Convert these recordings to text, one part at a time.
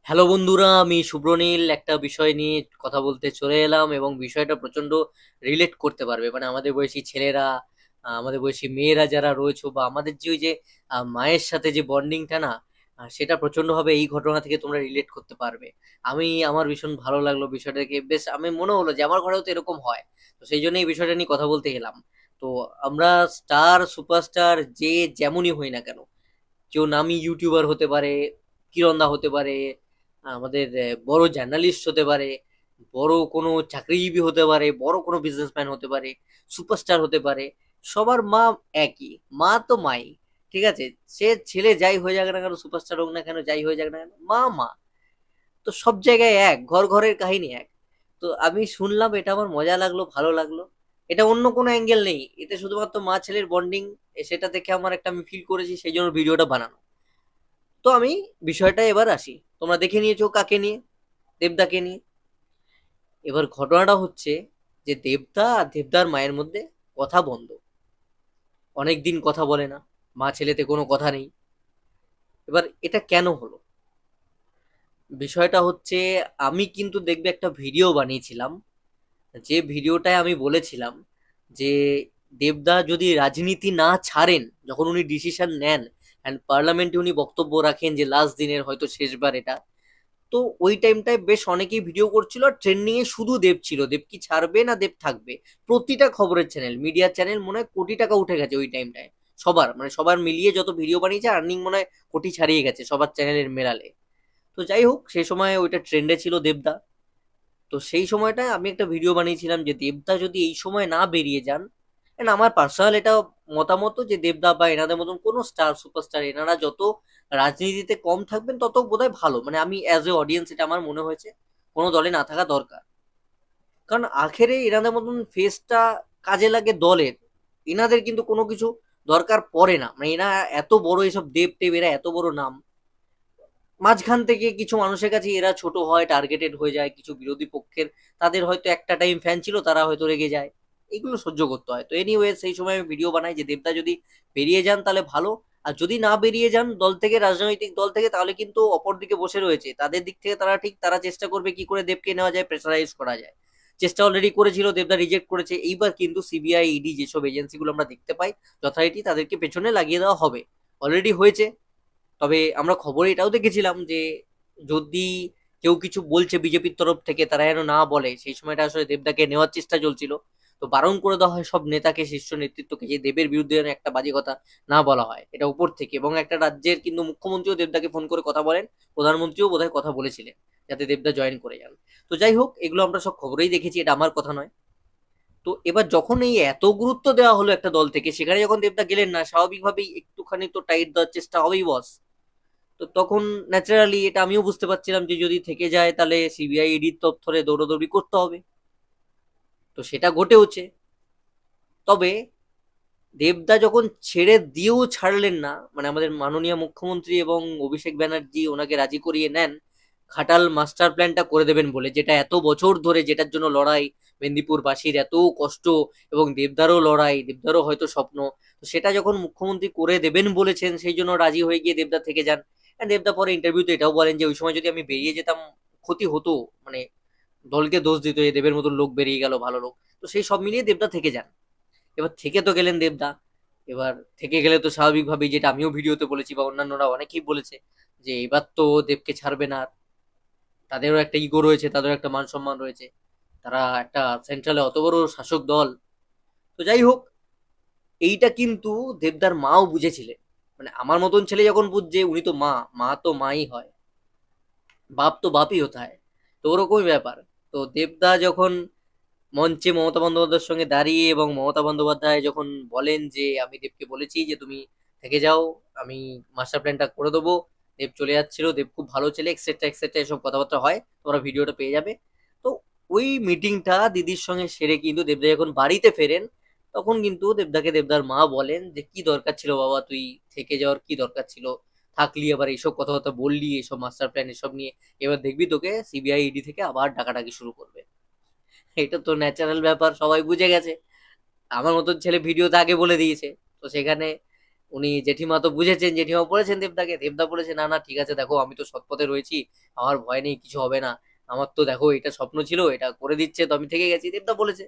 Hello বন্ধুরা, আমি শুভ্রনীল একটা বিষয় নিয়ে কথা বলতে চলে এলাম এবং বিষয়টা প্রচন্ড রিলেট করতে পারবে। মানে আমাদের বয়সী ছেলেরা, আমাদের বয়সী মেয়েরা যারা রয়েছে বা আমাদের যে ওই যে মায়ের সাথে যে বন্ডিংটা না, সেটা প্রচন্ড ভাবে এই ঘটনা থেকে তোমরা রিলেট করতে পারবে। আমার ভীষণ ভালো লাগলো বিষয়টাকে, বেশ আমি মনে হলো যে আমার ঘরেও তো এরকম হয়। তো সেই জন্য এই বিষয়টা নিয়ে কথা বলতে গেলাম। তো আমরা স্টার সুপারস্টার যে যেমনই হই না কেন, কেউ নামি ইউটিউবার হতে পারে, কিরণদা হতে পারে, আমাদের বড় জার্নালিস্ট হতে পারে, বড় কোনো চাকরিজীবী হতে পারে, বড় কোনো বিজনেসম্যান হতে পারে, সুপারস্টার হতে পারে, সবার মা একই। মা তো মাই, ঠিক আছে? সে ছেলে যাই হয়ে যাক না কেন, সুপারস্টার হোক না কেন, যাই হয়ে যাক না কেন, মা মা। তো সব জায়গায় এক, ঘর ঘরের কাহিনী এক। তো আমি শুনলাম, এটা আমার মজা লাগলো, ভালো লাগলো। এটা অন্য কোনো অ্যাঙ্গেল নেই, এতে শুধুমাত্র মা ছেলের বন্ডিং, সেটা দেখে আমার একটা আমি ফিল করেছি, সেই জন্য ভিডিওটা বানানো। তো আমি বিষয়টা এবার আসি, তোমরা দেখে নিয়েছো কাকে নিয়ে, দেবদাকে নিয়ে। এবার ঘটনাটা হচ্ছে যে দেবদা আর দেবদার মায়ের মধ্যে কথা বন্ধ, অনেক দিন কথা বলে না, মা ছেলেতে কোনো কথা নেই। এবার এটা কেন হলো, বিষয়টা হচ্ছে, আমি কিন্তু দেখবে একটা ভিডিও বানিয়েছিলাম, যে ভিডিওটায় আমি বলেছিলাম যে দেবদা যদি রাজনীতি না ছাড়েন, যখন উনি ডিসিশন নেন অ্যান্ড পার্লামেন্টে উনি বক্তব্য রাখেন যে লাস্ট দিনের হয়তো শেষবার এটা, তো ওই টাইমটায় বেশ অনেকেই ভিডিও করছিল, আর ট্রেন্ডিং এ শুধু দেব ছিল, দেব কি ছাড়বে না দেব থাকবে। প্রতিটা খবরের চ্যানেল, মিডিয়ার চ্যানেল মনে হয় কোটি টাকা উঠে গেছে ওই টাইমটায়। সবার মানে সবার মিলিয়ে যত ভিডিও বানিয়েছে, আর্নিং মনে হয় কোটি ছাড়িয়ে গেছে সবার চ্যানেলের মেলালে। তো যাই হোক, সেই সময় ওইটা ট্রেন্ডে ছিল দেবদা। তো সেই সময়টায় আমি একটা ভিডিও বানিয়েছিলাম যে দেবদা যদি এই সময় না বেরিয়ে যান, and আমার পার্সোনাল এটা মতামত যে দেবদা বা এনাদের মতন কোনো স্টার সুপারস্টার, এনারা যত রাজনীতিতে কম থাকবেন তত বোধহয় ভালো। মানে আমি অ্যাজ এ অডিয়েন্স এটা আমার মনে হয়েছে কোনো দলে না থাকা দরকার। কারণ আখেরে এনাদের মতন ফেসটা কাজে লাগে দলের, এনাদের কিন্তু কোনো কিছু দরকার পড়ে না। মানে এরা এত বড়, এসব দেব টেব এরা এত বড় নাম, মাঝখান থেকে কিছু মানুষের কাছে এরা ছোট হয়, টার্গেটেড হয়ে যায়, কিছু বিরোধী পক্ষের, তাদের হয়তো একটা টাইম ফ্যান ছিল, তারা হয়তো রেগে যায়, এগুলো সহ্য করতে হয়। তো এনিওয়ে সেই সময় আমি ভিডিও বানাই যে দেবদা যদি বেরিয়ে যান তাহলে ভালো, আর যদি না বেরিয়ে যান দল থেকে, রাজনৈতিক দল থেকে, তাহলে কিন্তু অপর দিকে বসে রয়েছে তাদের দিক থেকে, তারা ঠিক তারা চেষ্টা করবে কি করে দেবকে নেওয়া যায়, প্রেসারাইজ করা যায়। চেষ্টা অলরেডি করেছিল, দেবদা রিজেক্ট করেছে, এইবার কিন্তু সিবিআই ইডি যেসব এজেন্সিগুলো আমরা দেখতে পাই যথারীতি তাদেরকে পেছনে লাগিয়ে দেওয়া হবে, অলরেডি হয়েছে। তবে আমরা খবরে এটাও দেখেছিলাম যে যদি কেউ কিছু বলছে বিজেপির তরফ থেকে, তারা যেন না বলে, সেই সময়টা আসলে দেবদাকে নেওয়ার চেষ্টা চলছিল। তো বারণ করে দেওয়া হয় সব নেতাকে, শীর্ষ নেতৃত্বকে, যে দেবের বিরুদ্ধে যেন একটা বাজে কথা না বলা হয়, এটা উপর থেকে। এবং একটা রাজ্যের কিন্তু মুখ্যমন্ত্রীও দেবদাকে ফোন করে কথা বলেন, প্রধানমন্ত্রীও বোধহয় কথা বলেছিলেন যাতে দেবদা জয়েন করে যান। তো যাই হোক, এগুলো আমরা সব খবরেই দেখেছি, এটা আমার কথা নয়। তো এবার যখন এই এত গুরুত্ব দেওয়া হলো একটা দল থেকে, সেখানে যখন দেবদা গেলেন না, স্বাভাবিকভাবেই একটুখানি তো টাইট দেওয়ার চেষ্টা হবেই বস। তো তখন ন্যাচারালি এটা আমিও বুঝতে পারছিলাম যে যদি থেকে যায় তাহলে সিবিআই ইডির দপ্তরে দৌড়দৌড়ি করতে হবে। তো সেটা ঘটেওছে। তবে দেবদা যখন ছেড়ে দিয়েও ছাড়লেন না, মানে আমাদের মাননীয় মুখ্যমন্ত্রী এবং অভিষেক ব্যানার্জি ওনাকে রাজি করিয়ে নেন ঘাটাল মাস্টার প্ল্যানটা করে দেবেন বলে, যেটা এত বছর ধরে, যেটার জন্য লড়াই, মেদিনীপুরবাসীর এত কষ্ট, এবং দেবদারও লড়াই, দেবদারও হয়তো স্বপ্ন। তো সেটা যখন মুখ্যমন্ত্রী করে দেবেন বলেছেন, সেই জন্য রাজি হয়ে গিয়ে দেবদা থেকে যান। আর দেবদা পরে ইন্টারভিউতে এটাও বলেন যে ওই সময় যদি আমি বেরিয়ে যেতাম ক্ষতি হতো, মানে দলকে দোষ দিত যে দেবের মতো লোক বেরিয়ে গেল, ভালো লোক। তো সেই সব মিলিয়ে দেবদা থেকে যান। এবার থেকে তো গেলেন দেবদা। এবার থেকে গেলে তো স্বাভাবিকভাবেই, যেটা আমিও ভিডিওতে বলেছি বা অন্যান্যরা অনেকেই বলেছে, যে এবার তো দেবকে ছাড়বে না। তাদেরও একটা ইগো রয়েছে, তাদেরও একটা মান সম্মান রয়েছে, তারা একটা সেন্ট্রালে অত বড় শাসক দল। তো যাই হোক, এইটা কিন্তু দেবদার মাও বুঝেছিলেন। মানে আমার মতন ছেলে যখন বুঝছে, উনি তো মা, মা তো মাই হয়, বাপ তো বাপই হতে হয়। তো ওরকমই ব্যাপার। তো দেবদা যখন মঞ্চে মমতা বন্দ্যোপাধ্যায়ের সঙ্গে দাঁড়িয়ে, এবং মমতা বন্দ্যোপাধ্যায় যখন বলেন যে আমি দেবকে বলেছি যে তুমি থেকে যাও, আমি মাস্টার প্ল্যানটা করে দেবো, দেব চলে যাচ্ছিল, দেব খুব ভালো ছেলে, এক্সেট্রা এক্সেট্রা, এসব কথাবার্তা হয়, তোমরা ভিডিওটা পেয়ে যাবে। তো ওই মিটিংটা দিদির সঙ্গে সেরে কিন্তু দেবদা যখন বাড়িতে ফেরেন, তখন কিন্তু দেবদাকে দেবদার মা বলেন যে কি দরকার ছিল বাবা, তুই থেকে যাওয়ার কি দরকার ছিল, থাকলি আবার এইসব কথাবার্তা বললি, এসব মাস্টার প্ল্যান এসব নিয়ে, এবার দেখবি তোকে সিবিআই ইডি থেকে আবার ডাকাডাকি শুরু করবে। এটা তো ন্যাচারাল ব্যাপার, সবাই বুঝে গেছে। আমার মতন ছেলে ভিডিওতে আগে বলে দিয়েছে। তো সেখানে উনি জেঠিমা তো বুঝেছেন, জেঠিমা বলেছেন দেবদাকে, দেবদা বলেছে না না ঠিক আছে, দেখো আমি তো সৎ পথে রয়েছি, আমার ভয় নেই, কিছু হবে না, আমার তো দেখো এটা স্বপ্ন ছিল, এটা করে দিচ্ছে তো আমি থেকে গেছি, দেবদা বলেছে।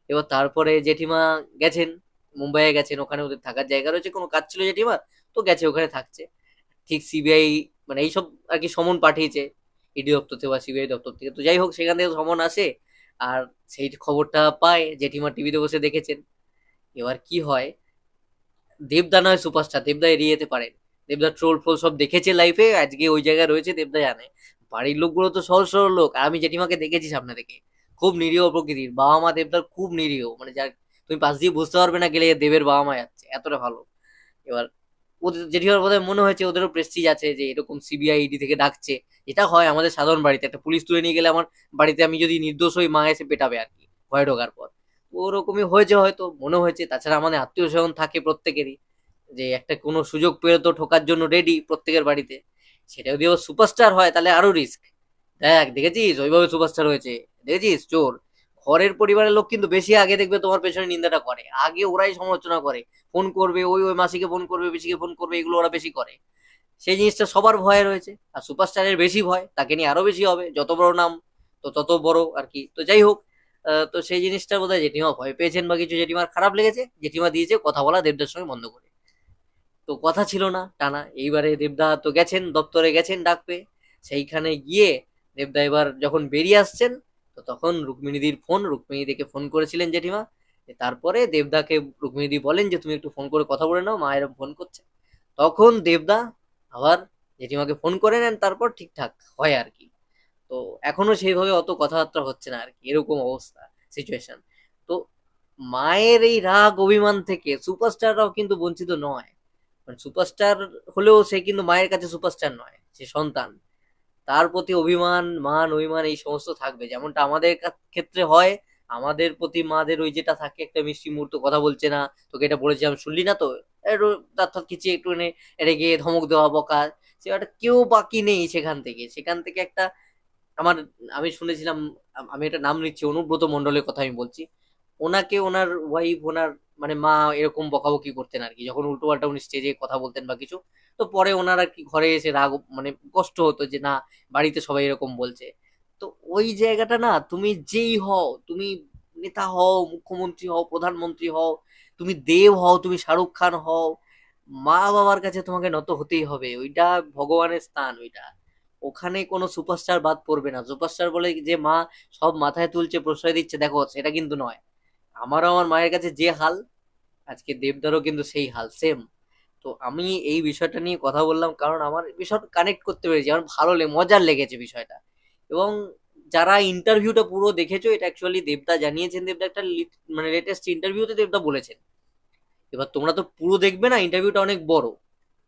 এবার তারপরে জেঠিমা গেছেন, মুম্বাইয়ে গেছেন, ওখানে ওদের থাকার জায়গা রয়েছে, কোনো কাজ ছিল জেঠিমা, তো গেছে ওখানে থাকছে। ঠিক সিবিআই মানে এইসব আর কি সমন পাঠিয়েছে ইডি দপ্তর থেকে বা সিবিআই দপ্তর থেকে, তো যাই হোক সেখান থেকে সমন আসে। আর সেই খবরটা পায় জেঠিমা, টিভিতে বসে দেখেছেন। এবার কি হয়, দেবদা নয় সুপারস্টার, দেবদা এড়িয়ে যেতে পারেন, দেবদা ট্রোল ফ্রোল সব দেখেছে লাইফে, আজকে ওই জায়গায় রয়েছে দেবদা জানে। বাড়ির লোকগুলো তো সহজ সরল লোক, আর আমি জেঠিমাকে দেখেছি সামনে থেকে, খুব নিরীহ প্রকৃতির, বাবা মা দেবদার খুব নিরীহ, মানে যার তুমি পাশ দিয়ে বুঝতে পারবে না গেলে এ দেবের বাবা মা যাচ্ছে, এতটা ভালো। এবার ওদের জেঠিমার বোধহয় মনে হয়েছে ওদেরও প্রেস্টিজ আছে যে এরকম সিবিআই ইডি থেকে ডাকছে, এটা হয় আমাদের সাধারণ বাড়িতে, একটা পুলিশ তুলে নিয়ে গেলে আমার বাড়িতে আমি যদি নির্দোষ হই মা এসে পেটাবে আর কি, ভয় ঢোকার পর। ওরকমই হয়েছে হয়তো, মনে হয়েছে। তাছাড়া আমাদের আত্মীয় স্বজন থাকে প্রত্যেকেরই, যে একটা কোনো সুযোগ পেলে তো ঠোকার জন্য রেডি প্রত্যেকের বাড়িতে। সেটা যদি ও সুপারস্টার হয় তাহলে আরো রিস্ক। দেখ দেখেছিস ওইভাবে সুপারস্টার হয়েছে, দেখেছিস চোর, ঘরের পরিবারের লোক কিন্তু বেশি আগে দেখবে তোমার পেছনে নিন্দাটা করে, আগে ওরাই সমালোচনা করে, ফোন করবে, ওই ওই মাসিকে ফোন করবে, পিসিকে ফোন করবে, এগুলো ওরা বেশি করে। সেই জিনিসটা সবার ভয়ে রয়েছে, আর সুপারস্টারের বেশি ভয়, তাকে নিয়ে আরো বেশি হবে, যত বড় নাম তো তত বড় আর কি। তো যাই হোক, তো সেই জিনিসটা বোধহয় জেঠিমা ভয় পেয়েছেন বা কিছু, জেঠিমার খারাপ লেগেছে, জেঠিমা দিয়েছে কথা বলা দেবদার সঙ্গে বন্ধ করে। তো কথা ছিল না টানা, এইবারে দেবদা তো গেছেন দপ্তরে, গেছেন ডাক পেয়ে, সেইখানে গিয়ে দেবদা এবার যখন বেরিয়ে আসছেন, তো তখন রুক্মিণীদির ফোন, রুক্মিণীদিকে ফোন করেছিলেন জেঠিমা। তারপরে দেবদাকে রুক্মিণীদি বলেন যে তুমি একটু ফোন করে কথা বলে নাও, মা এরকম ফোন করছে। তখন দেবদা আবার জেঠিমাকে ফোন করে নেন, তারপর ঠিকঠাক হয় আর কি। তো এখনো সেইভাবে অত কথাবার্তা হচ্ছে না আর কি, এরকম অবস্থা, সিচুয়েশন। তো মায়ের এই রাগ অভিমান থেকে সুপারস্টাররাও কিন্তু বঞ্চিত নয়, মানে সুপারস্টার হলেও সে কিন্তু মায়ের কাছে সুপারস্টার নয়, সে সন্তান, তার প্রতি অভিমান মান অভিমান এই সমস্ত থাকবে, যেমনটা আমাদের ক্ষেত্রে হয়। আমাদের প্রতি মাদের ওই যেটা থাকে, একটা মিষ্টি মুহূর্ত, কথা বলছে না, তোকে এটা বলেছিলাম শুনলি না তো, একটু তার কিছু একটু রেগে ধমক দেওয়া, বকা, সে একটা কেউ বাকি নেই সেখান থেকে, সেখান থেকে একটা আমার, আমি শুনেছিলাম, আমি একটা নাম নিচ্ছি, অনুব্রত মন্ডলের কথা আমি বলছি, ওনাকে ওনার ওয়াইফ, ওনার মানে মা এরকম বকাবকি করতেন আর কি, যখন উল্টো পাল্টা উনি স্টেজে কথা বলতেন বা কিছু। তো পরে ওনার আর কি ঘরে এসে রাগ মানে কষ্ট হতো যে না, বাড়িতে সবাই এরকম বলছে। তো ওই জায়গাটা না, তুমি যেই হও, তুমি নেতা হও, মুখ্যমন্ত্রী হও, প্রধানমন্ত্রী হও, তুমি দেব হও, তুমি শাহরুখ খান হও, মা বাবার কাছে তোমাকে নত হতেই হবে, ওইটা ভগবানের স্থান ওইটা, ওখানে কোনো সুপারস্টার বাদ পড়বে না। সুপারস্টার বলে যে মা সব মাথায় তুলছে, প্রশ্রয় দিচ্ছে, দেখো সেটা কিন্তু নয়। আমারও আমার মায়ের কাছে যে হাল, আজকে দেবদারও কিন্তু সেই হাল, সেম। তো আমি এই বিষয়টা নিয়ে কথা বললাম কারণ আমার বিষয়টা কানেক্ট করতে পেরেছি, আমার ভালো মজার লেগেছে বিষয়টা। এবং যারা ইন্টারভিউটা পুরো দেখেছো, এটা অ্যাকচুয়ালি দেবদা জানিয়েছেন, দেবদা একটা মানে লেটেস্ট ইন্টারভিউতে দেবদা বলেছেন। এবার তোমরা তো পুরো দেখবে না, ইন্টারভিউটা অনেক বড়,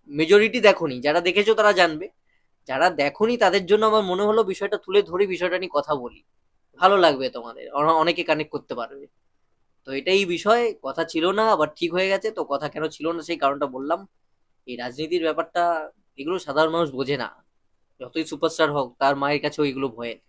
মেজরিটি দেখোনি, যারা দেখেছো তারা জানবে, যারা দেখোনি তাদের জন্য আমার মনে হলো বিষয়টা তুলে ধরি, বিষয়টা নিয়ে কথা বলি, ভালো লাগবে তোমাদের, অনেকে কানেক্ট করতে পারবে। তো এটাই বিষয়, কথা ছিল না আবার ঠিক হয়ে গেছে, তো কথা কেন ছিল না সেই কারণটা বললাম। এই রাজনীতির ব্যাপারটা, এগুলো সাধারণ মানুষ বোঝে না, যতই সুপারস্টার হোক তার মায়ের কাছেও এগুলো ভয়ের।